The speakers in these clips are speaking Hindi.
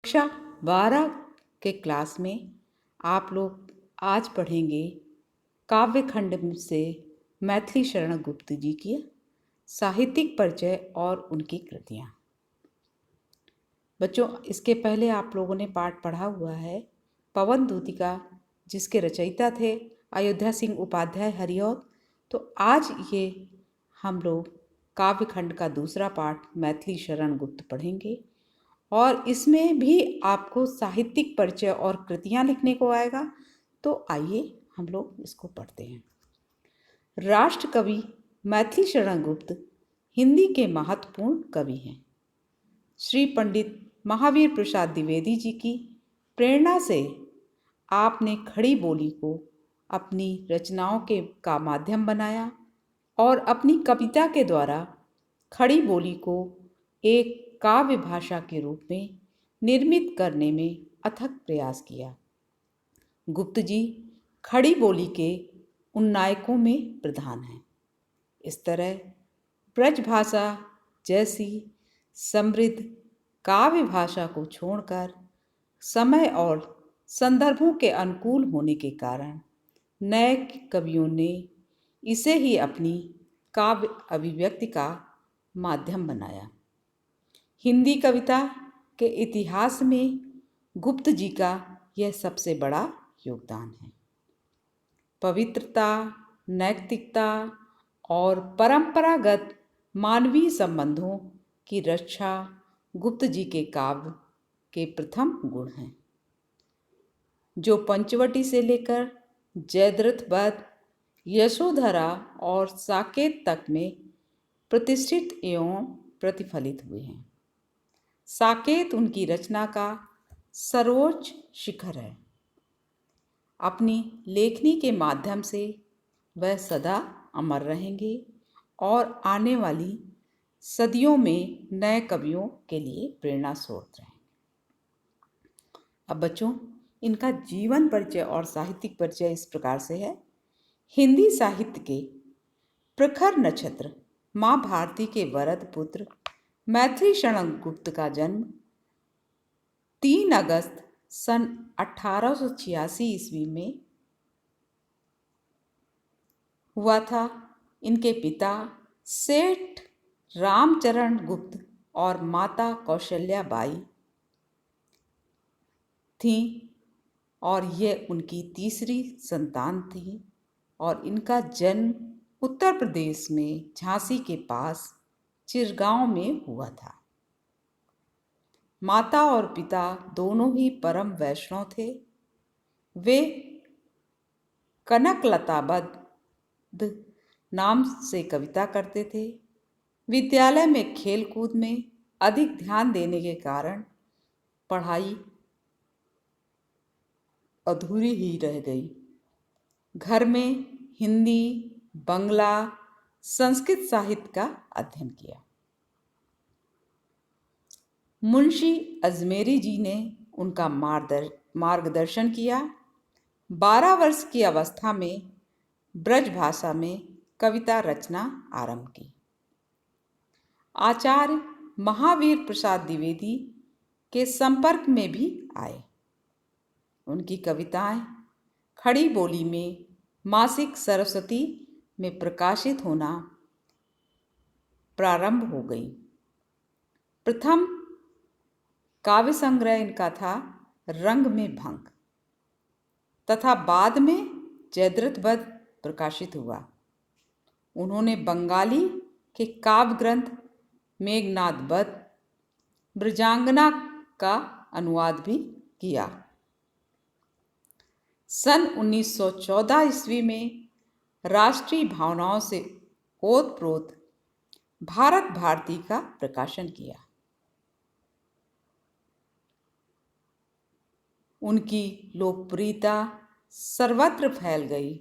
कक्षा 12 के क्लास में आप लोग आज पढ़ेंगे काव्य खंड से मैथिली शरण गुप्त जी की साहित्यिक परिचय और उनकी कृतियाँ। बच्चों, इसके पहले आप लोगों ने पाठ पढ़ा हुआ है पवन दूतिका, जिसके रचयिता थे अयोध्या सिंह उपाध्याय हरिऔध। तो आज ये हम लोग काव्य खंड का दूसरा पाठ मैथिली शरण गुप्त पढ़ेंगे और इसमें भी आपको साहित्यिक परिचय और कृतियाँ लिखने को आएगा। तो आइए हम लोग इसको पढ़ते हैं। राष्ट्र कवि मैथिली शरण गुप्त हिंदी के महत्वपूर्ण कवि हैं। श्री पंडित महावीर प्रसाद द्विवेदी जी की प्रेरणा से आपने खड़ी बोली को अपनी रचनाओं का माध्यम बनाया और अपनी कविता के द्वारा खड़ी बोली को एक काव्य भाषा के रूप में निर्मित करने में अथक प्रयास किया। गुप्त जी खड़ी बोली के उन नायकों में प्रधान हैं। इस तरह ब्रज भाषा जैसी समृद्ध काव्य भाषा को छोड़कर समय और संदर्भों के अनुकूल होने के कारण नए कवियों ने इसे ही अपनी काव्य अभिव्यक्ति का माध्यम बनाया। हिंदी कविता के इतिहास में गुप्त जी का यह सबसे बड़ा योगदान है। पवित्रता, नैतिकता और परंपरागत मानवीय संबंधों की रक्षा गुप्त जी के काव्य के प्रथम गुण हैं, जो पंचवटी से लेकर जयद्रथ वध, यशोधरा और साकेत तक में प्रतिष्ठित एवं प्रतिफलित हुए हैं। साकेत उनकी रचना का सर्वोच्च शिखर है। अपनी लेखनी के माध्यम से वह सदा अमर रहेंगे और आने वाली सदियों में नए कवियों के लिए प्रेरणा स्रोत रहेंगे। अब बच्चों, इनका जीवन परिचय और साहित्यिक परिचय इस प्रकार से है। हिंदी साहित्य के प्रखर नक्षत्र माँ भारती के वरद पुत्र मैथिली शरण गुप्त का जन्म 3 अगस्त सन 1886 ईस्वी में हुआ था। इनके पिता सेठ रामचरण गुप्त और माता कौशल्या बाई थी और यह उनकी तीसरी संतान थी और इनका जन्म उत्तर प्रदेश में झांसी के पास चिरगांव में हुआ था। माता और पिता दोनों ही परम वैष्णव थे। वे कनकलताबद्ध नाम से कविता करते थे। विद्यालय में खेलकूद में अधिक ध्यान देने के कारण पढ़ाई अधूरी ही रह गई। घर में हिंदी, बंगला, संस्कृत साहित्य का अध्ययन किया। मुंशी अजमेरी जी ने उनका मार्गदर्शन किया। 12 वर्ष की अवस्था में ब्रज भाषा में कविता रचना आरंभ की। आचार्य महावीर प्रसाद द्विवेदी के संपर्क में भी आए। उनकी कविताएं खड़ी बोली में मासिक सरस्वती में प्रकाशित होना प्रारंभ हो गई। प्रथम काव्य संग्रह इनका था रंग में भंग तथा बाद में जयद्रथ वध प्रकाशित हुआ। उन्होंने बंगाली के काव्य ग्रंथ मेघनाद वध, ब्रजांगना का अनुवाद भी किया। सन 1914 ईस्वी में राष्ट्रीय भावनाओं से ओतप्रोत भारत भारती का प्रकाशन किया। उनकी लोकप्रियता सर्वत्र फैल गई।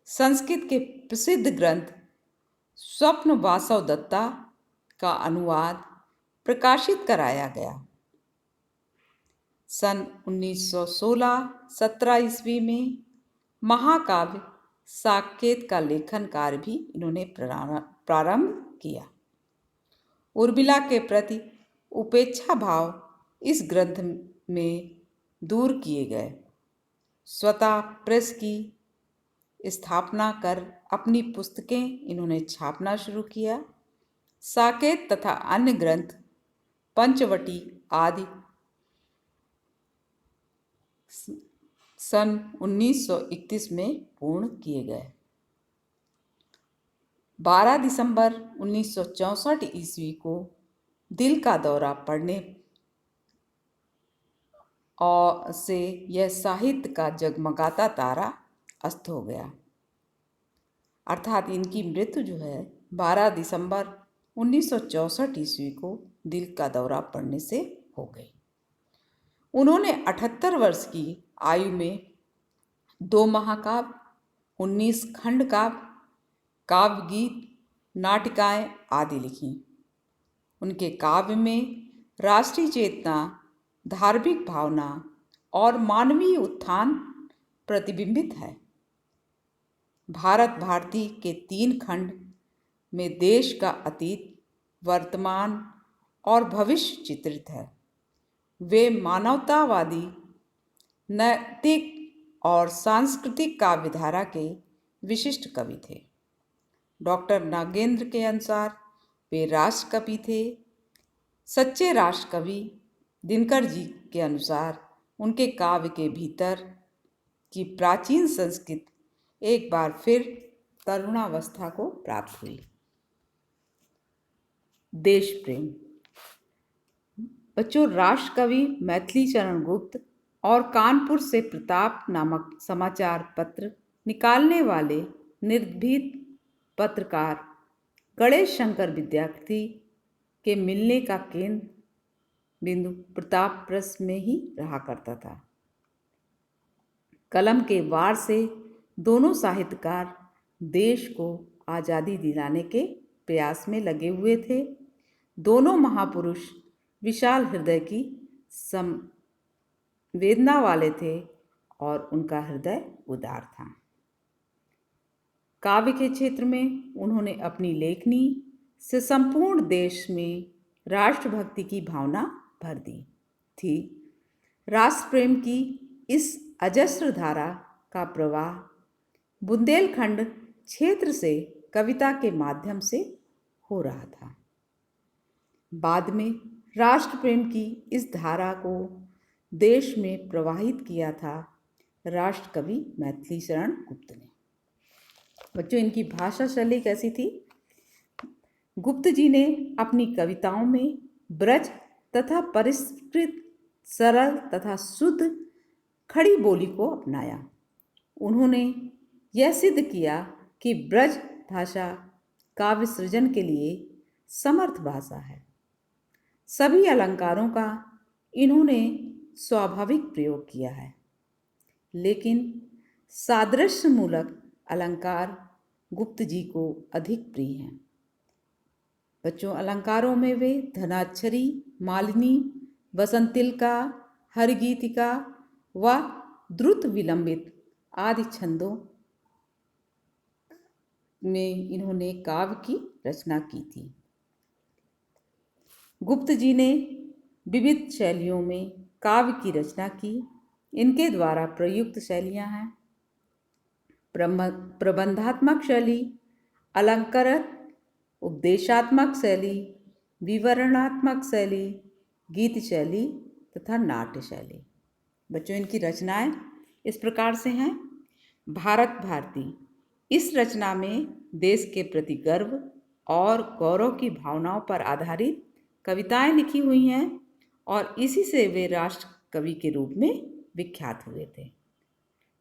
संस्कृत के प्रसिद्ध ग्रंथ स्वप्न वासव दत्ता का अनुवाद प्रकाशित कराया गया। सन 1916-17 ईस्वी में महाकाव्य साकेत का लेखन कार्य भी इन्होंने प्रारंभ किया। उर्मिला के प्रति उपेक्षा भाव इस ग्रंथ में दूर किए गए। स्वतः प्रेस की स्थापना कर अपनी पुस्तकें इन्होंने छापना शुरू किया। साकेत तथा अन्य ग्रंथ पंचवटी आदि सन 1931 में पूर्ण किए गए। 12 दिसंबर 1964 ईस्वी को दिल का दौरा पड़ने और से यह साहित्य का जगमगाता तारा अस्त हो गया। अर्थात इनकी मृत्यु जो है 12 दिसंबर 1964 ईस्वी को दिल का दौरा पड़ने से हो गई। उन्होंने 78 वर्ष की आयु में 2 महाकाव्य, 19 खंड काव्य, काव्य गीत, नाटिकाएं आदि लिखी। उनके काव्य में राष्ट्रीय चेतना, धार्मिक भावना और मानवीय उत्थान प्रतिबिंबित है। भारत भारती के 3 खंड में देश का अतीत, वर्तमान और भविष्य चित्रित है। वे मानवतावादी, नैतिक और सांस्कृतिक काव्यधारा के विशिष्ट कवि थे। डॉक्टर नागेंद्र के अनुसार वे राष्ट्र कवि थे। सच्चे राष्ट्र कवि दिनकर जी के अनुसार उनके काव्य के भीतर की प्राचीन संस्कृति एक बार फिर तरुणावस्था को प्राप्त हुई। देश प्रेम। बच्चों, राष्ट्र कवि मैथिली चरण गुप्त और कानपुर से प्रताप नामक समाचार पत्र निकालने वाले निर्भीक पत्रकार गणेश शंकर विद्यार्थी के मिलने का केंद्र बिंदु प्रताप प्रेस में ही रहा करता था। कलम के वार से दोनों साहित्यकार देश को आज़ादी दिलाने के प्रयास में लगे हुए थे। दोनों महापुरुष विशाल हृदय की संवेदना वाले थे और उनका हृदय उदार था। काव्य के क्षेत्र में उन्होंने अपनी लेखनी से संपूर्ण देश में राष्ट्रभक्ति की भावना भर दी थी। राष्ट्र प्रेम की इस अजस्र धारा का प्रवाह बुंदेलखंड क्षेत्र से कविता के माध्यम से हो रहा था। बाद में राष्ट्र प्रेम की इस धारा को देश में प्रवाहित किया था राष्ट्र कवि मैथिली चरण गुप्त ने। बच्चों, इनकी भाषा शैली कैसी थी? गुप्त जी ने अपनी कविताओं में ब्रज तथा परिष्कृत, सरल तथा शुद्ध खड़ी बोली को अपनाया। उन्होंने यह सिद्ध किया कि ब्रज भाषा काव्य सृजन के लिए समर्थ भाषा है। सभी अलंकारों का इन्होंने स्वाभाविक प्रयोग किया है, लेकिन सादृश्य मूलक अलंकार गुप्त जी को अधिक प्रिय हैं। बच्चों, अलंकारों में वे धनाक्षरी, मालिनी, वसंतिलका, हरिगीतिका व द्रुत विलंबित आदि छंदों में इन्होंने काव्य की रचना की थी। गुप्त जी ने विविध शैलियों में काव्य की रचना की। इनके द्वारा प्रयुक्त शैलियां हैं प्रबंधात्मक शैली, अलंकृत, उपदेशात्मक शैली, विवरणात्मक शैली, गीत शैली तथा नाट्य शैली। बच्चों, इनकी रचनाएं इस प्रकार से हैं। भारत भारती, इस रचना में देश के प्रति गर्व और गौरव की भावनाओं पर आधारित कविताएं लिखी हुई हैं और इसी से वे राष्ट्र कवि के रूप में विख्यात हुए थे।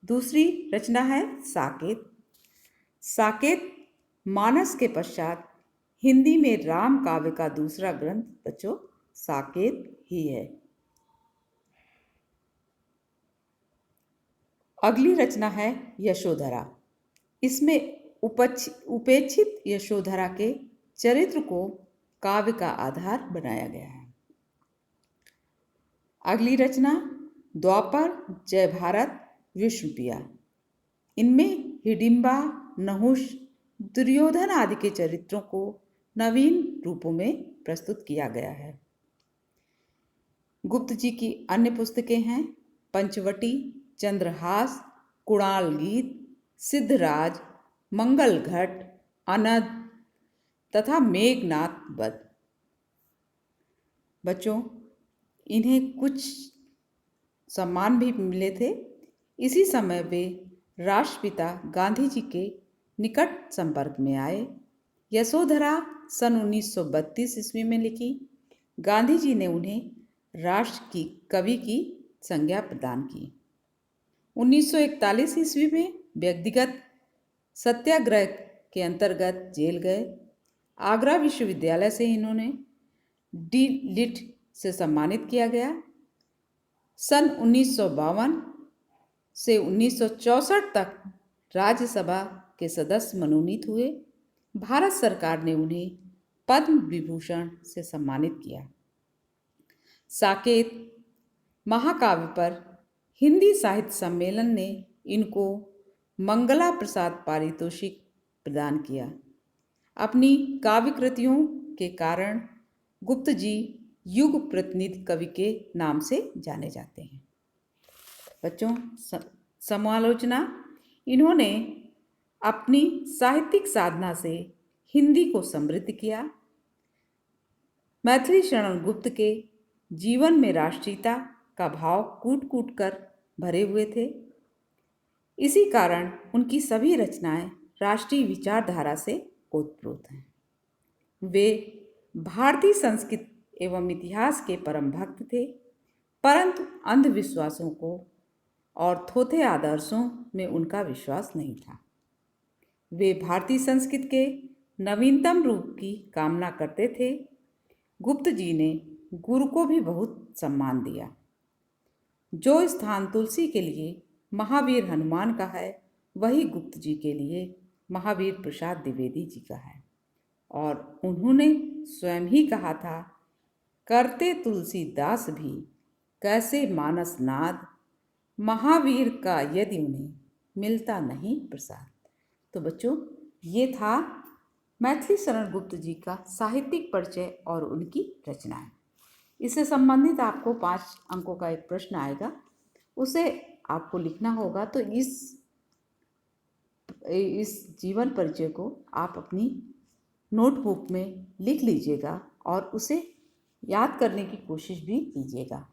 दूसरी रचना है साकेत। साकेत मानस के पश्चात हिंदी में राम काव्य का दूसरा ग्रंथ बच्चों साकेत ही है। अगली रचना है यशोधरा। इसमें उपेक्षित यशोधरा के चरित्र को काव्य का आधार बनाया गया है। अगली रचना द्वापर, जय भारत, विष्णुप्रिया। इनमें हिडिंबा, नहुष, दुर्योधन आदि के चरित्रों को नवीन रूपों में प्रस्तुत किया गया है। गुप्त जी की अन्य पुस्तकें हैं पंचवटी, चंद्रहास, कुणाल गीत, सिद्धराज, मंगल घट, अनद तथा मेघनाथ वध। बच्चों, इन्हें कुछ सम्मान भी मिले थे। इसी समय वे राष्ट्रपिता गांधी जी के निकट संपर्क में आए। यशोधरा सन 1932 ईस्वी में लिखी। गांधी जी ने उन्हें राष्ट्र की कवि की संज्ञा प्रदान की। 1941 ईस्वी में व्यक्तिगत सत्याग्रह के अंतर्गत जेल गए। आगरा विश्वविद्यालय से इन्होंने डी लिट से सम्मानित किया गया। सन 1952 से 1964 तक राज्यसभा के सदस्य मनोनीत हुए। भारत सरकार ने उन्हें पद्म विभूषण से सम्मानित किया। साकेत महाकाव्य पर हिंदी साहित्य सम्मेलन ने इनको मंगला प्रसाद पारितोषिक प्रदान किया। अपनी काव्य कृतियों के कारण गुप्त जी युग प्रतिनिधि कवि के नाम से जाने जाते हैं। बच्चों, समालोचना। इन्होंने अपनी साहित्यिक साधना से हिंदी को समृद्ध किया। मैथिली शरण गुप्त के जीवन में राष्ट्रीयता का भाव कूट कूट कर भरे हुए थे। इसी कारण उनकी सभी रचनाएं राष्ट्रीय विचारधारा से ओतप्रोत हैं। वे भारतीय संस्कृति एवं इतिहास के परम भक्त थे, परंतु अंधविश्वासों को और थोथे आदर्शों में उनका विश्वास नहीं था। वे भारतीय संस्कृति के नवीनतम रूप की कामना करते थे। गुप्त जी ने गुरु को भी बहुत सम्मान दिया। जो स्थान तुलसी के लिए महावीर हनुमान का है, वही गुप्त जी के लिए महावीर प्रसाद द्विवेदी जी का है। और उन्होंने स्वयं ही कहा था, करते तुलसीदास भी कैसे मानस नाद, महावीर का यदि उन्हें मिलता नहीं प्रसाद। तो बच्चों, ये था मैथिली शरण गुप्त जी का साहित्यिक परिचय और उनकी रचनाएं। इससे संबंधित आपको 5 अंकों का एक प्रश्न आएगा, उसे आपको लिखना होगा। तो इस जीवन परिचय को आप अपनी नोटबुक में लिख लीजिएगा और उसे याद करने की कोशिश भी कीजिएगा।